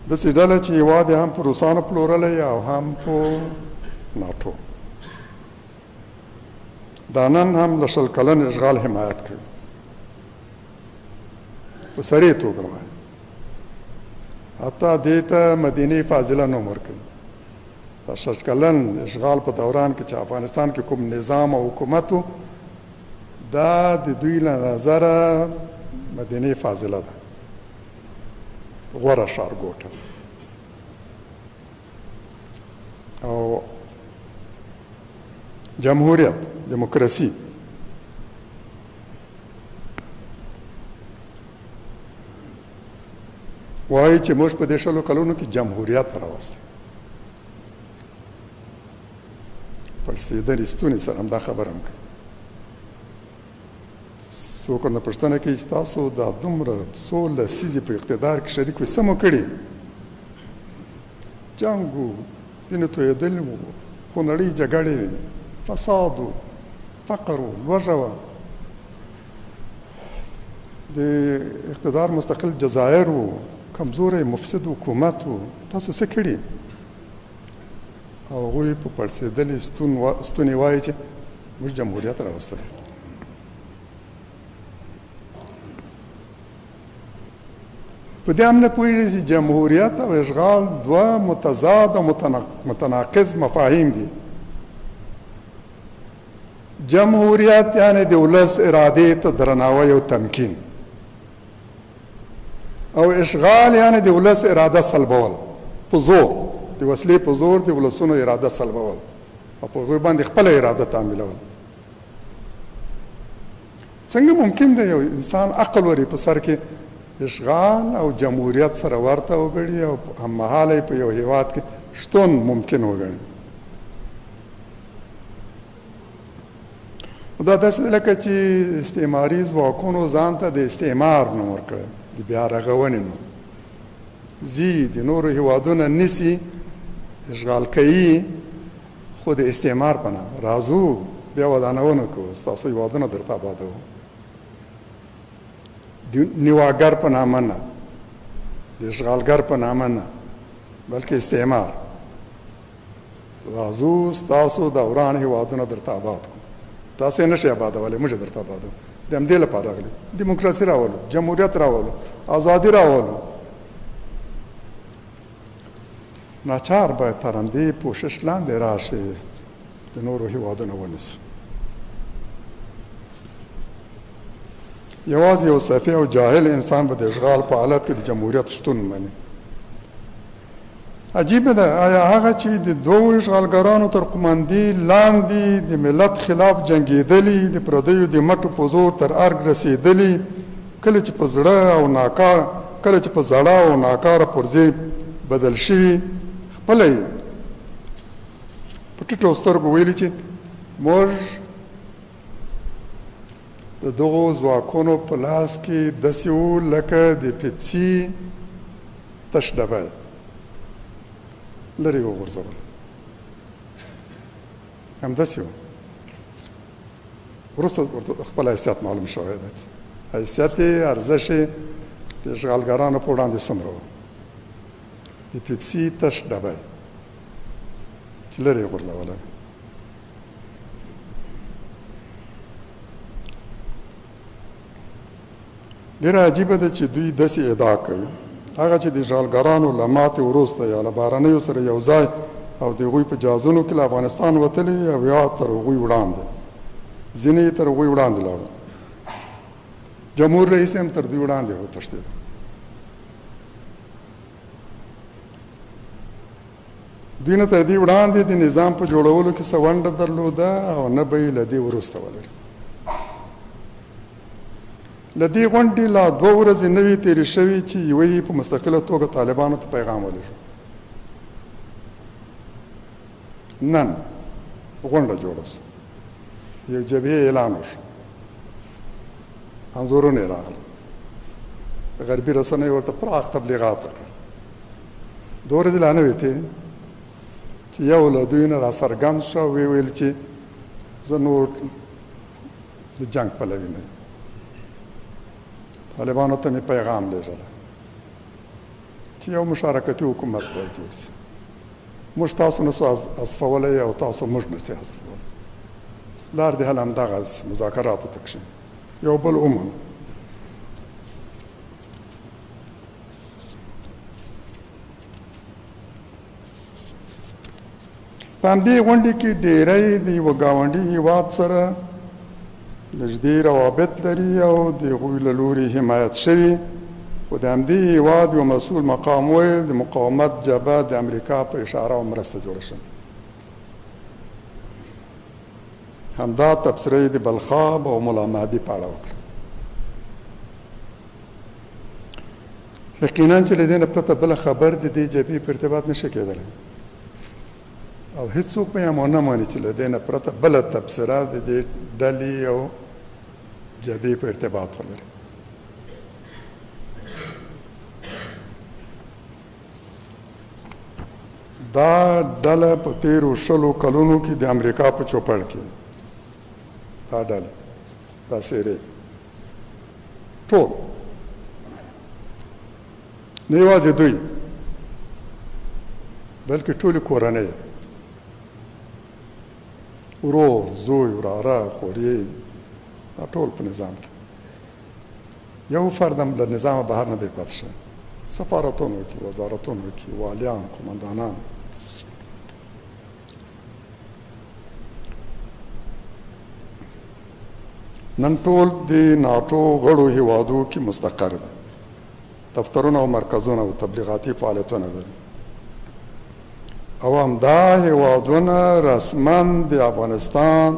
داسې ډله چې هېواد یې هم په روسانو پلورلی او هم په ناټو. دا نن هم له 20 کلن اشغال حمایت کوي، په سریع توګه وایي. حتی دې ته مدینه فاضله نوم ورکوي. دا 20 کلن اشغال په دوران کې چې افغانستان کې کوم نظام او حکومت و، دا د دوی له نظره مدینه فاضله ده، غوره ښارګوټه. او جمهوریت، دیموکراسي. وایي چې موږ په دې 100 کلونو کې جمهوریت راوستی. پړسېدلې ستوني سره همدا خبره هم کوي. څوک ورنه پوښتنه کوي چې تاسو دا دومره څو لسیزې په اقتدار کې شریک وئ، څه مو کړي؟ جنګ و، وینې تویېدل و، خونړۍ جګړې وې، فساد و، فقر و، لوږه وه، د اقتدار مستقل جزایر و، کمزوری مفسد حکومت و، تاسو څه کړي؟ او هغوی په پړسېدلې ستونې وایي چې موږ جمهوریت راوستی. په دې هم نه پوهېږي چې جمهوریت او اشغال دوه متضاد او متناقض مفاهیم دي. جمهوریت یعنی د ولس ارادې ته درناوی او تمکین، او اشغال یعنی د ولس اراده سلبول په زور، د وسلې په زور د ولسونو اراده سلبول او په هغوی باندې خپله اراده تعمیلول. څنګه ممکن دی یو انسان عقل وري په سر کې اشغال او جمهوریت سره ورته وګڼي او هممهاله په یو هیواد کې شتون ممکن وګڼي؟ دا داسې لکه چې استعماري ځواکونو ځان ته د استعمار نوم ورکړی، د بیا رغونې نوم. ځي د نورو هیوادونه نیسي، اشغال کوي، خو د استعمار په نامه راځو بیا ودانونه کوو، ستاسو هیوادونه درته آبادوو. د نیواګر په نامه نه، د اشغالګر په نامه نه، بلکې استعمار. راځو ستاسو د وران هیوادونه درته آباد کړو، تاسو یې نشئ آبادولی، موږ درته آبادوو. د همدې لپاره راغلي، دیموکراسي راولو، جمهوریت راولو، ازادي راولو. ناچار باید تر همدې پوښښ لاندې راشي د نورو هیوادونه ونیسي. یوازې یو سفیه او جاهل انسان به د اشغال په حالت کې د جمهوریت شتون مني. عجیبه ده، آیا هغه چې د دوو اشغالګرانو تر قوماندې لاندې د ملت خلاف جنګېدلي، د پردیو د مټو په زور تر ارګ رسېدلي، کله چې په زړه او ناکاره پرځې بدل شوي، خپله یې په ټیټو سترګو ویلي چې موږ د دغو ځواکونو په لاس کې داسې وو لکه د پیپسي تش ډبی، لرې وغورځول. همداسې وو. وروسته ورته خپل حیثیت معلوم شوی دی، حیثیت یې، ارزښت یې د اشغالګرانو په وړاندې څومره و. د پیپسي تش ډبی چې لرې یې غورځولی. ډېره عجیبه ده چې دوی داسې ادعا کوي، هغه چې د اشغالګرانو له ماتې وروسته یا له بهرنیو سره یو ځای او د هغوی په جهازونو کې له افغانستان وتلي او یا تر هغوی وړاندې، ځینې یې تر هغوی وړاندې لاړل. جمهور رئیس هم تر دوی وړاندې وتښتېد. دوی نه تر دې وړاندې د نظام په جوړولو کې څه ونډه درلوده او نه به یې له دې وروسته ولري. له دې غونډې لا 2 ورځې نه وې تېرې شوې چې یوه یې په مستقله توګه طالبانو ته پیغام ولېږه. نن غونډه جوړه شوه، یو جبهې اعلان وشو، انځورونه یې راغله، غربي رسنیو ورته پراخ تبلیغات وکړل. 2 ورځې لا نه وې تېرې چې یو له دوی نه راڅرګند شو، ویې ویل چې زه نور د جنګ پلوي نه یم. طالبانو ته مې پیغام لېږلی چې یو مشارکتي حکومت باید جوړ شي، موږ تاسو نسو حذفولی او تاسو موږ نسئ حذفولی. لار د حل همدغه مذاکراتو ته کښېنئ، یو بل ومنو. په همدې غونډې کې ډېری د یوه ګاونډي هېواد سره نږدې روابط لري او د هغوی له لوري حمایت شوي، خو د همدې هېواد یو مسؤل مقام ویل د مقاومت جبهه د امریکا په اشاره او مرسته جوړه شوې. همدا تبصره د بلخاب او ملا مهدي په اړه وکړه. یقینا چې له دې نه پرته بله خبر د دې جبهې په ارتباط نشي کېدلی او هیڅوک به یې ونه ماني چې له دې نه پرته بله تبصره د دې ډلې او جبهې په ارتباط ولري. دا ډله په تیرو 20 کلونو کې د امریکا په چوپړ کې دا ډله دا څیرې ټول نه یوازې دوی بلکې ټولې کورنۍ ورور زوی وراره خورې دا ټول په نظام کې یو فرد هم له نظامه بهر نه دی پاتې شوی. سفارتونو کې وزارتونو کې والیان قمندانان نن ټول د ناټو غړو هیوادو کې مستقر دي. دفترونه او مرکزونه او تبلیغاتي فعالیتونه لري او همدا هیوادونه رسما د افغانستان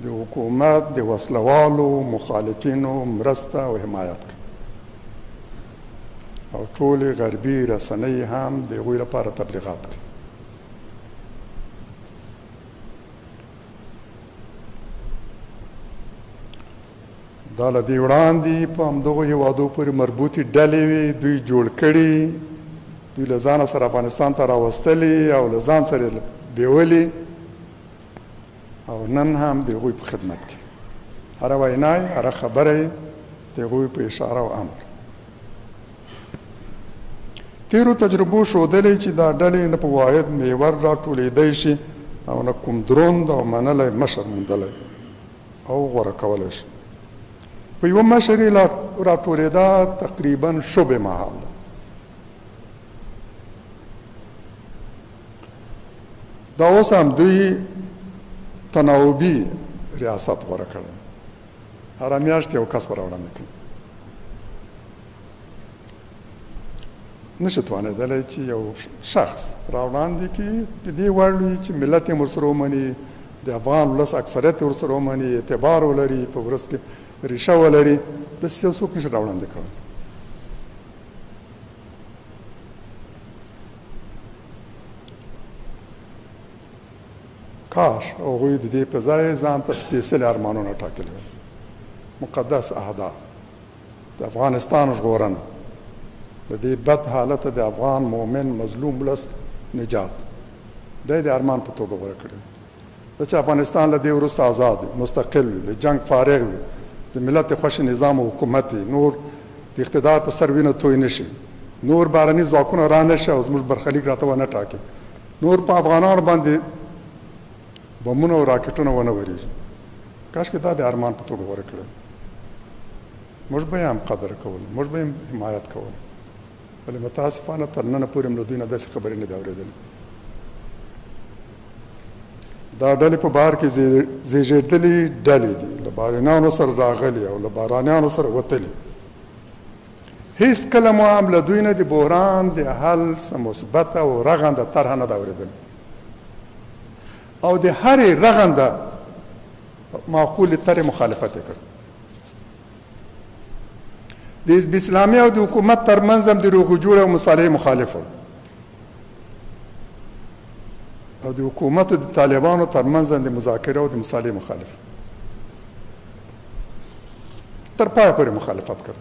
د حکومت د وسلوالو مخالفینو مرسته او حمایت کوي او ټولې غربي رسنۍ هم د هغوی لپاره تبلیغات کوي. دا له دې وړاندې په همدغو هیوادو پورې مربوطې ډلې وې دوی جوړ کړي دوی له ځانه سره افغانستان ته راوستلي او له ځان سره بیولي او نن هم د هغوی په خدمت کې هره وینا یې هره خبره یې د هغوی په اشاره او امر. تیرو تجربو ښودلې چې دا ډلې نه په واحد محور راټولېدی شي او نه کوم دروند او منلی مشر موندلی او غوره کولی شي. په یوه مشر یې راټولېدا تقریبا شبه محال ده. دا اوس هم دوی تناوبي ریاست غوره کړی هره میاشت یو کس به راوړاندې کوي. نشي توانېدلی چې یو شخص راوړاندې کړي د دې وړ وي چې ملت یې ورسره ومني د افغان ولس اکثریت یې ورسره ومني اعتبار ولري په ولس کې ریشه ولري داسې یو څوک نشي راوړاندې کولی. کاش هغوی د دې په ځای ځان ته سپېڅلي ارمانونه ټاکلي وي مقدس اهداف د افغانستان ژغورنه د دې بد حالته د افغان مؤمن مظلوم ولس نجات دا د ارمان په توګه غوره کړی دا چې افغانستان له دې وروسته آزاد وي مستقل وي له جنګ فارغ وي د ملت خوښ نظام او حکومت وي نور د اقتدار په سر وینه توی نه شي نور بهرني ځواکونه را نه شي او زموږ برخلیک راته ونه ټاکي نور په افغانانو باندې بمونه او راکټونه ونه ورېږي. کاشکې دا د ارمان په توګه غوره کړی موږ به یې هم قدر کول موږ به یې حمایت کول ولې متاسفانه تر ننه پورې له دوی نه داسې خبرې نه دي اورېدلې. دا ډلې په بهر کې زیږېدلې ډلې دي له بارانیانو سره راغلي او له بارانیانو سره وتلي. هیڅ کله مو هم له دوی نه د بحران د حل څه مثبته او رغنده طرحه نه ده اورېدلې او د هرې رغنده معقولې طرحې مخالفت یې کړ. د حزب اسلامي او د حکومت ترمنځ هم د روغې جوړې او مصالحې مخالف ول او د حکومت او د طالبانو ترمنځ هم د مذاکره او د مصالحې مخالف تر پایه پورې مخالفت کړ.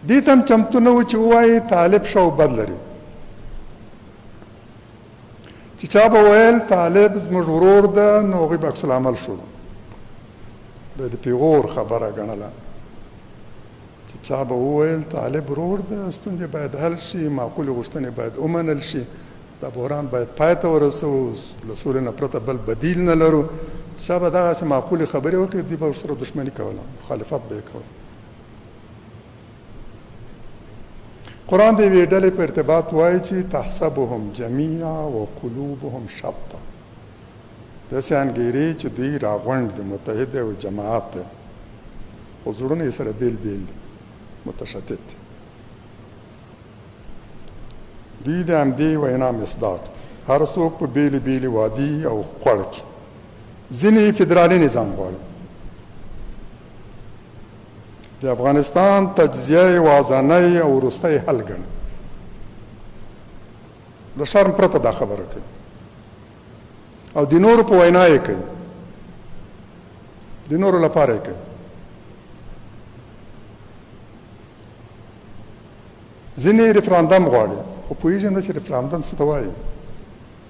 دې ته هم چمتو نه و چې ووایي طالب ښه او بد لري چې چا به ویل طالب زموږ ورور ده نو هغوی به عکس العمل شو د پیغور خبره ګڼله چې چا به وویل طالب ورور ده ستونزې باید حل شي معقولې غوښتنې باید ومنل شي دا بحران باید پای ته ورسوو له سولې نه پرته بل بدیل نه لرو چا به دغسې معقولې خبرې وکړي دوی به ورسره دښمني کوله مخالفت به یې کوله. قرآن د یوې ډلې په ارتباط وایي چې تحسبهم جمیعا و قلوبهم شتا داسې انګیري چې دوی راغونډ دي متحد او جماعت دی خو زړونه یې سره بیل بیل دي متشتت دي. دوی د همدې وینا مصداق دي هر څوک په بیلې بیلې وادي او خوړ کې ځینې فدرالي نظام غواړي. د افغانستان تجزیه وازنی او وروستی حل ګڼي. له شرم پرته دا خبره کوي او د نورو په وینا یې کوي، د نورو لپاره یې کوي. ځینې ریفرانډم غواړي، خو پوهېږم نه چې ریفرانډم څه ته وایي.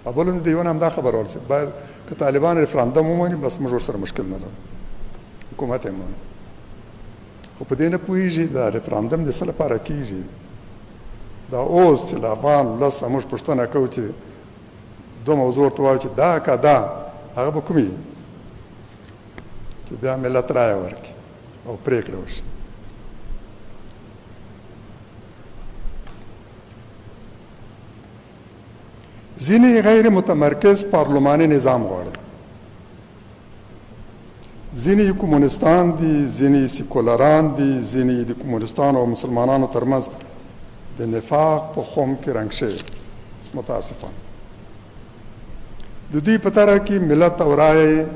اولو د یو نه همدا خبره ورسې باید که طالبان ریفرانډم ومني بس موږ ورسره مشکل نه لرو، حکومت یې منو. خو په دې نه پوهېږي دا ریفرانډم د څه لپاره کېږي. دا اوس چې له افغان ولس موږ پوښتنه کوو چې دوه موضوع ورته وایو چې دا که دا، هغه به کومې چې بیا ملت رایه ورکړي او پرېکړه وشي. ځینې غیر متمرکز پارلماني نظام غواړي. ځینې کمونستان دي، ځینې سیکولران دي، ځینې د کمونستانو او مسلمانانو ترمنځ د نفاق په خم کې رنګ شوي. متاسفانه د دوی په طرح کې ملت او رایه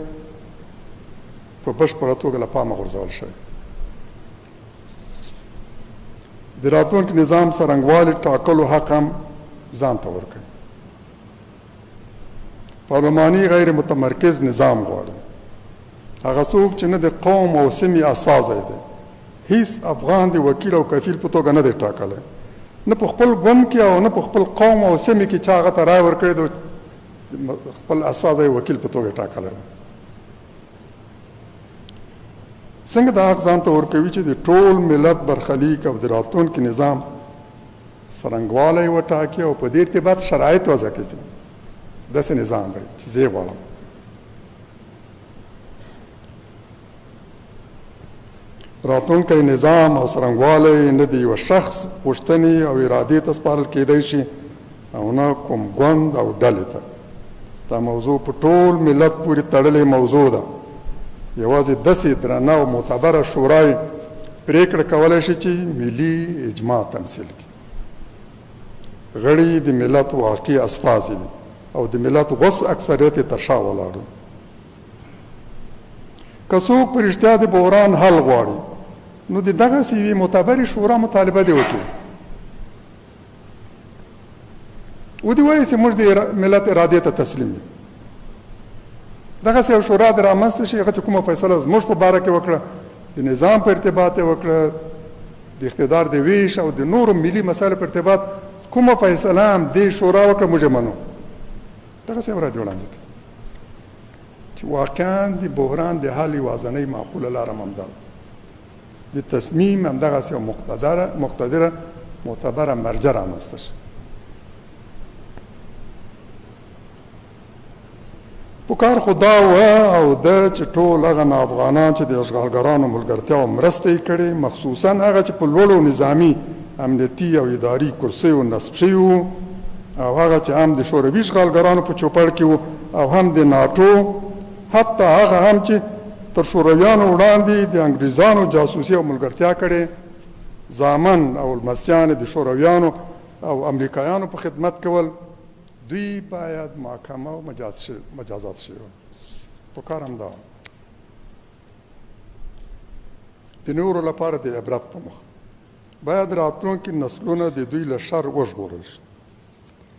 په بشپړه توګه له پامه غورځول شوی. د راتلونکي نظام څرنګوالي ټاکلو حق هم ځان ته ورکوي. پارلماني غیر متمرکز نظام غواړي. هغه څوک چې نه د قوم او سیمې استازی دی، هیڅ افغان د وکیل او کفیل په توګه نه دی ټاکلی، نه په خپل ګوند کې او نه په خپل قوم او سیمې کې چې هغه ته رایه ورکړې ده خپل استازی وکیل په توګه ټاکلی دی. څنګه دا حق ځان ته ورکوي چې د ټول ملت برخلیک او د راتلونکي نظام څرنګوالی وټاکي او په دې ارتباط شرایط وضع کړي چې داسې نظام وي چې زه یې غواړم. راتلونکی نظام او څرنګوالی نه د یوه شخص غوښتنې او ارادې ته سپارل کېدی شي او نه کوم ګوند او ډلې ته. دا موضوع په ټول ملت پورې تړلې موضوع ده. یوازې داسې درنه او معتبره شورای پرېکړه کولی شي چې ملي اجماع تمثیل کړي. غړي د ملت واقعي استازي وي او د ملت غوڅ اکثریت یې تر شا ولاړ وي. که څوک په رښتیا د بحران حل غواړي نو د دغسې یوې معتبرې شورا مطالبه دې وکړي. ودې وایي چې موږ د ملت ارادې ته تسلیم یو. دغسې یو شورا دې رامنځته شي هغه چې کومه فیصله زموږ په باره کې وکړه، د نظام په ارتباط یې وکړه، د اقتدار د ویش او د نورو ملي مسایلو په ارتباط کومه فیصله هم دې شورا وکړه موږ یې منو. دغسې یو راځي وړاندې کړي چې واقعا د بحران د حل یوازنۍ معقوله لاره همدا ده. د تصمیم همدغسې یو مقتدره معتبره مرجع رامنځته شي. پکار خو دا وه او ده چې ټول هغه ناافغانان چې د اشغالګرانو ملګرتیا او مرسته یې کړې، مخصوصا هغه چې په لوړو نظامي امنیتي او اداري کرسیو نصب شوي وو او هغه چې هم د شوروي اشغالګرانو په چوپړ کې وو او هم د ناټو، حتی هغه هم چې تر شورویانو وړاندې د انګریزانو جاسوسي او ملګرتیا کړې، زامن او لمسیان د شورویانو او امریکایانو په خدمت کول، دوی باید محاکمه او مجازات شي. پکار هم دا د نورو لپاره د عبرت په مخ باید راتلونکي نسلونه د دوی له شر وژغورل شي.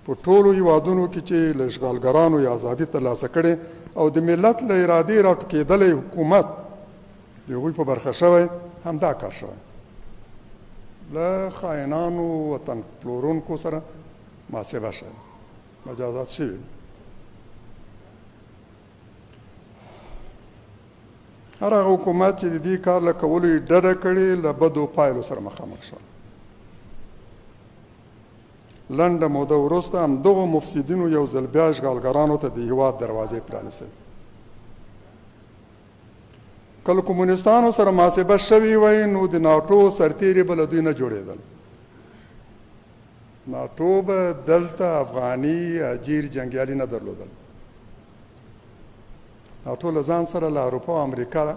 په ټولو هیوادونو کې چې له اشغالګرانو یې ازادي ترلاسه کړې او د ملت له ارادې راټوکېدلی حکومت د هغوی په برخه شوی، همدا کار شوی. له خاینانو وطن پلورونکو سره محاسبه شوی، مجازات شوي دي. هر هغه حکومت چې د دې کار له کولو یې ډډه کړې له بدو پایلو سره مخامخ شو. لنډه موده وروسته همدغو مفسدینو یو ځل بیا اشغالګرانو ته د هېواد دروازې پرانیستلې. که له کمونستانو سره محاسبه شوې وای نو د ناټو سرتیري به له دوی نه جوړېدل. ناټو به دلته افغاني اجیر جنګیالي نه درلودل. ناټو له ځان سره له اروپا او امریکا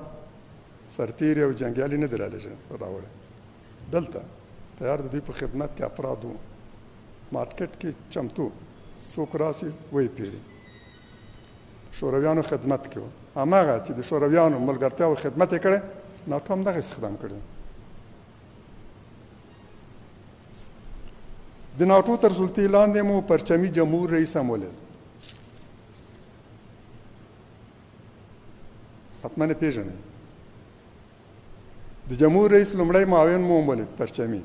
سرتیري او جنګیالي نه دي راوړی. دلته تیار د دوی په خدمت کې افراد وو، مارکیټ کې چمتو، څوک راسي وی پیري. شورویانو خدمت کې و، هماغه چې د شورویانو ملګرتیا او خدمت یې کړی، ناټو هم دغه استخدام کړی. د ناټو تر سلطې لاندې مو پرچمي جمهور رئیس هم ولید. حتما یې پېژنئ. د جمهور رئیس لومړی معاون مو هم ولید پرچمي.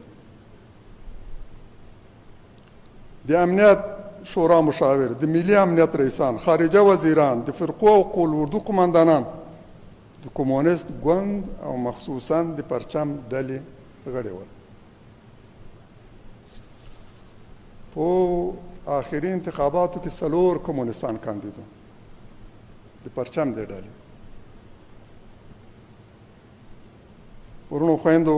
د امنیت شورا مشاور، د ملي امنیت رئیسان، خارجه وزیران، د فرقو او قول اردو قماندانان، د کمونیست ګوند او مخصوصا د پرچم ډلې غړي ول. په آخري انتخاباتو کې 4 کمونستان کاندیدو د پرچم د ډلې. ورونو خویندو،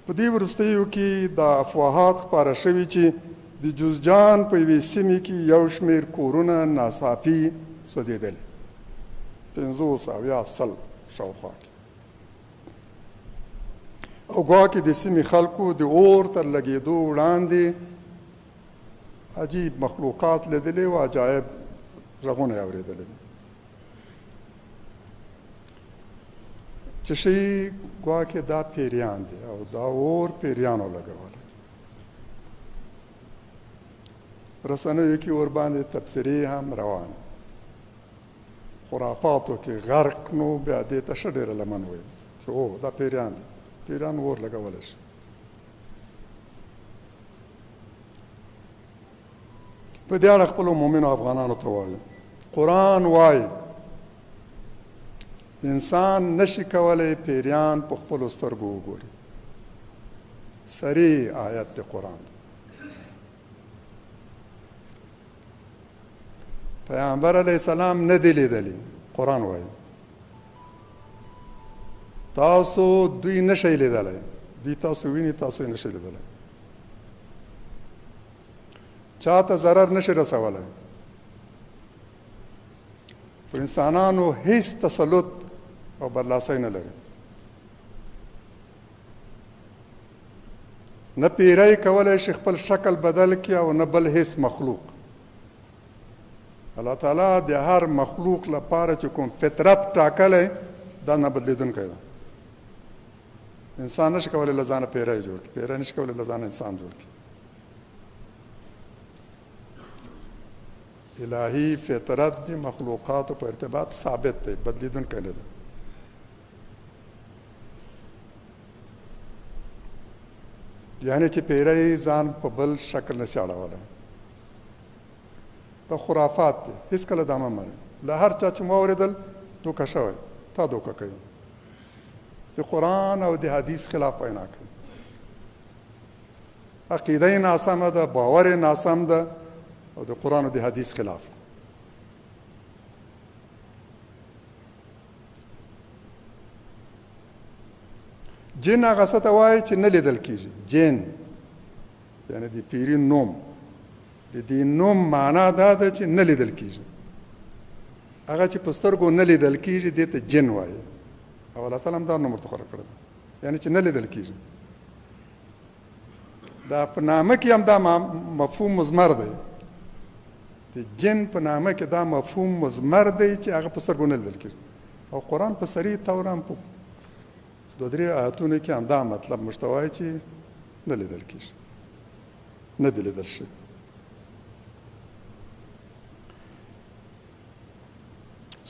په دې وروستیو کې دا افواهات خپاره شوي چې د جوزجان په یوې سیمې کې یو شمېر کورونه ناڅاپي سوځېدلي، 500 شاوخوا کې، او ګواکې د سیمې خلکو د اور تر لګېدو وړاندې عجیب مخلوقات لیدلي او عجایب غږونه یې اورېدلي دي چې شي ګواکې دا پیریان دي او دا اور پیریانو لګولی. رسنیو کې ورباندې تبصرې هم روانه، خرافاتو کې غرق نو بیا دې ته ښه ډېره لمن وایي چې او دا پیریان دي، پیریان اور لګولی شي. په دې اړه خپلو مؤمنو افغانانو ته وایو، قرآن وایي انسان نشي کولی پیریان په خپلو سترګو وګوري. صریح آیت د قرآن دی. پیغمبر علیه السلام نه دی لیدلی، قرآن وایي تاسو دوی نشئ لیدلی، دوی تاسو ویني، تاسو یې نشئ لیدلی. چاته ضرر نشي رسولی. پر انسانانو هیڅ تسلط او برلاسی نه لري. نه پیری کولی شي خپل شکل بدل کړي او نه بل هیڅ مخلوق. الله تعالی د هر مخلوق لپاره چې کوم فطرت ټاکلی دا نه بدلیدونکی ده. انسان نشي کولی له ځانه پیری جوړ کړي، پیری نشي کولی له ځانه انسان جوړ کړي. الهی فطرت دی مخلوقاتو په ارتباط ثابت دی، بدلیدونکی نه ده. یعنی چې پیری ځان په بل شکل نشي اړولی. دا خرافات دی، هېڅکله دا مه منئ. له هر چا چې مو اورېدل دوکه شوی، تا دوکه کوي. د قرآن او د حدیث خلاف وینا کوي. عقیده یې ناسمه ده، باور یې ناسم ده او د قرآن او د حدیث خلاف ده. جن هغه څه ته وایي چې نه لیدل کېږي. جن یعنې د پیري نوم، د دې نوم معنا دا ده چې نه لیدل کېږي. هغه چې په سترګو نه لیدل کېږي دې ته جن وایي، او الله تعالی هم دا نوم ورته غوره کړی ده، یعنې چې نه لیدل کېږي. دا په نامه کې هم دا مفهوم مضمر دی. د جن په نامه کې دا مفهوم مضمر دی چې هغه په سترګو نه لیدل کېږي. او قرآن په صریح طور هم په 2-3 آیاتونو کې هم دا مطلب موږ ته وایي چې نه لیدل کېږي، نه دی لیدل شوی.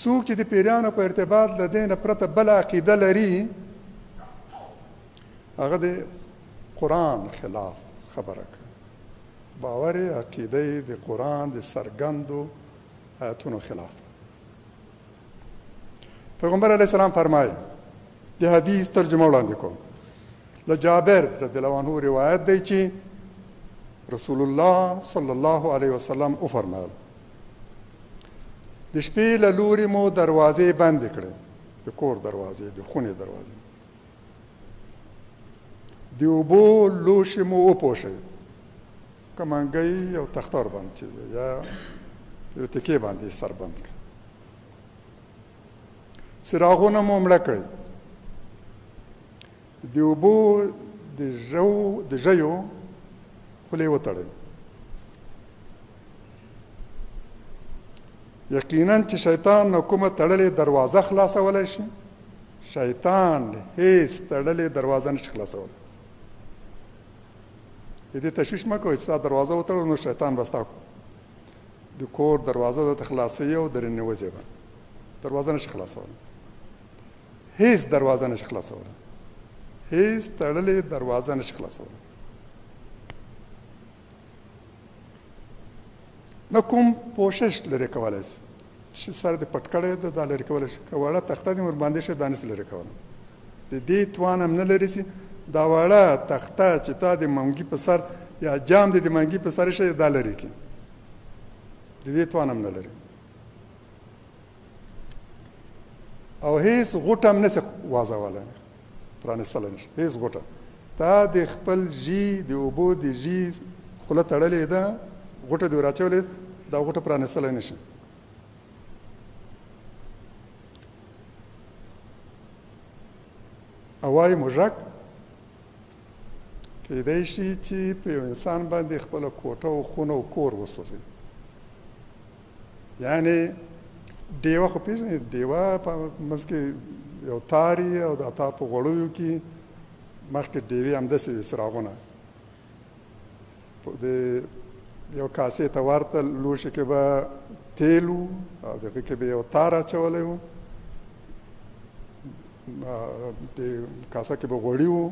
څوک چې د پیریانو په ارتباط له دې نه پرته بله عقیده لري، هغه د قرآن خلاف خبره کوي. باور یې عقیده یې د قرآن د څرګندو آیتونو خلاف ده. پیغمبر علیه السلام فرمایي، د حدیث ترجمه وړاندې کوم، له جابر رضی الله عنه روایت دی چې رسول الله صلی الله علیه وسلم وفرمایل، د شپې له لورې مو دروازې بندې کړې، د کور دروازې، د خونې دروازې، د اوبو لوښي مو وپوښئ، که منګی یو تختار باندې چې یا یو تکې باندې سر بند کړه، څراغونه مو مړه کړئ، د اوبو د ژیو خولې وتړئ، یقینا چې شیطان نه کومه تړلې دروازه خلاصولی شي، شیطان هیڅ تړلې دروازه نشي خلاصولی. د دې تشویش مه کوئ چې ستا دروازه وتړو نو شیطان به ستا د کور دروازه درته خلاصوي او درې ننوځې به، دروازه نشي خلاصولی، هیڅ دروازه نشي خلاصولی، هیڅ تړلې دروازه نشي خلاصولی. نه کوم پوشش لرې کولی شي چې سر دې پټ کړی ده دا لرې کولی شي، که وړه تخته دې ورباندې شي دا نشي لرې کولی، د دې توان هم نه لري چې دا وړه تخته چې تا د منګي په سر یا جام دې د منګي په سر شي دا لرې کړي، د دې توان هم نه لري. او هیڅ غوټه هم نشي وازولی، پرانستلی نشي هیڅ غوټه. تا د خپل ژي د اوبو د ژي خوله تړلې ده، غوټه دې ور اچولې، دا غوټه پرانستلی نشي. او وایي موږک کیدای شي چې په یو انسان باندې خپله کوټه او خونه او کور وسوځي. یعنې ډیوه خو پېژنئ، ډیوه په منځ کې یو تار یي او دا تار په غوړیو کې مخکې ډیوې همداسې وي څراغونه، د یو کاسې ته ورته لوښي کې به تیل و او دغه کې به یو تار اچولی و، د کاسه کې به غوړي و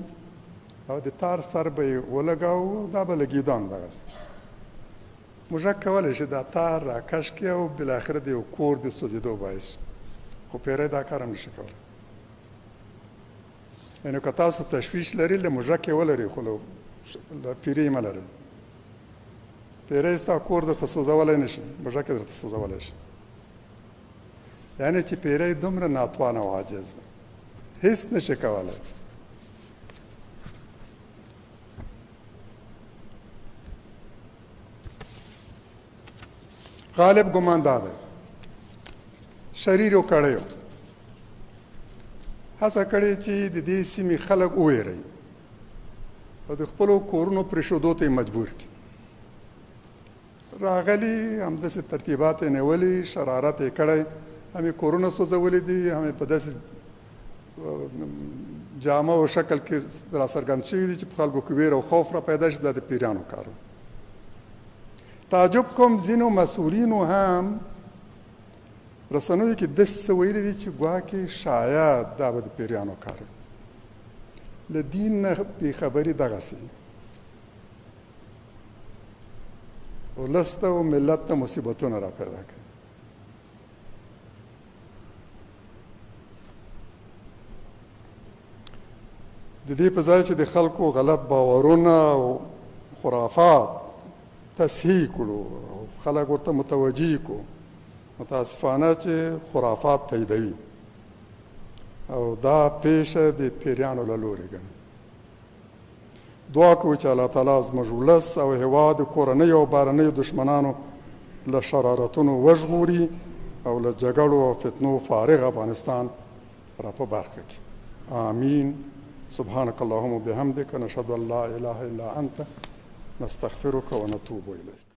او د تار سر به یې ولګاوه، دا به لګېده همدغسې. موږک کولی شي دا تار راکش کړي او بالاخره د یو کور د سوځېدو باعث شي، خو پیری دا کار هم نشي کولی. یعنې که تاسو تشویش لري له موږک یې ولرئ، خو له پیري یې مه لرئ. پیری ستا کور درته سوځولی نه شي، موږک یې درته سوځولی شي. یعنې چې پیری دومره ناتوان او عاجز ده، هیڅ نشي کولی. غالب ګمان دا دی شریرو کړیو هڅه کړې چې د دې سیمې خلک وویروي او د خپلو کورونو پرېښودو ته یې مجبور کړي. راغلي همداسې ترتیبات یې نیولي، شرارت یې کړی، هم یې کورونه سوځولي دي، هم یې په داسې جامه او شکل کې راڅرګند شوي دي چې په خلکو کې ویر او خوف را پیدا شي. دا د پیریانو کار و. تعجب کوم ځینو مسؤلینو هم رسنیو کې داسې څه ویلي دي چې ګواکې شاید دا به د پیریانو کار وي. له دین نه بېخبري دغسې ولس ته او ملت ته مصیبتونه را پیدا کوي. د دې په ځای چې د خلکو غلط باورونه او خرافات تصحیح کړو او خلک ورته متوجه کړو، متاسفانه چې خرافات تاییدوي او دا پیښه د پیریانو له لورې ګڼي. دعا کوو چې الله تعالی زموږ ولس او هېواد د کورنیو او بهرنیو دښمنانو له شرارتونو وژغوري او له جګړو او فتنو فارغ افغانستان را په برخه کړي. آمین. سبحانك اللهم وبحمدك نشهد ان لا اله الا انت نستغفرك ونتوب اليك.